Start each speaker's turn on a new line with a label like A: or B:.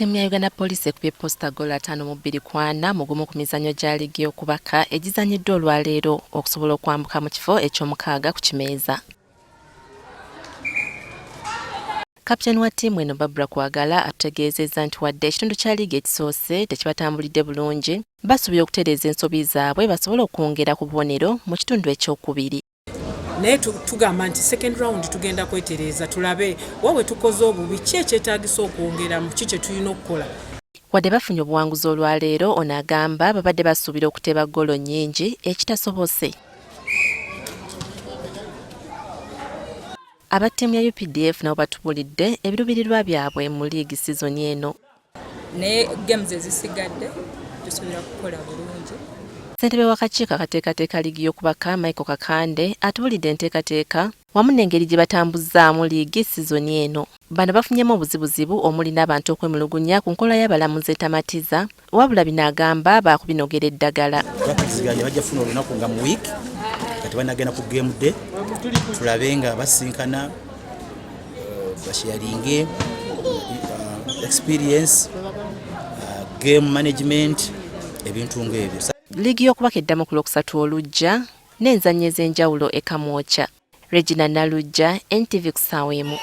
A: Ttiimu ya Uganda Police ekubye Posta ggoolo 5-2 mu gumu ku mizannyo gya LIIGI Y'OKUBAKA egizannyiddwa olwaleero okusobola okwambuka mu kifo eky'omukaaga ku kimeeza. Kapiteni wa ttiimu eno Barbara Kwagala atutegeezezza nti wadde ekitundu kya liigi ekisoose tekibatambulidde bulungi, basuubira okutereeza ensobi zaabwe basobole okwongera ku bubonero mu kitundu eky'okubiri.
B: Naye tugamba nti second round tugenda kwetereeza tulabe wawe tukoze obubi ki ekyetaagisa okwongera mu ki kye tulina okukola.
A: Wadde bafunye obuwanguzi olwaleero, ono agamba babadde basuubira okuteeba ggoolo nnyingi ekitasobose. Aba ttiimu ya UPDF nabo batubuulidde ebiruubirirwa byabwe mu liigi sizoni eno.
C: Naye games ezisigadde tusobola kukola bulungi.
A: Ssentebe w'akakiiko akateekateeka LIIGI Y'OKUBAKA Michael Kakande atubuulidde enteekateeka wamu n'engeri gye batambuzzaamu liigi sizoni eno. Bano bafunyemu obuzibuzibu omuli n'abantu okwemulugunya ku nkola y'abalamuzi etamatiza, wabula bino agamba baakubinogera eddagala.
D: Bakkiriziganya bajja kufuna olunaku nga mu wiiki kati banagenda ku game day tulabe nga basinkana basharinge experience game management ebintu ng'ebyo.
A: LIIGI Y'OKUBAKA eddamu ku Lwokusatu olujja n'enzannya ez'enjawulo e Kamwokya. Regina Nalujja, NTV ku ssaawa emu.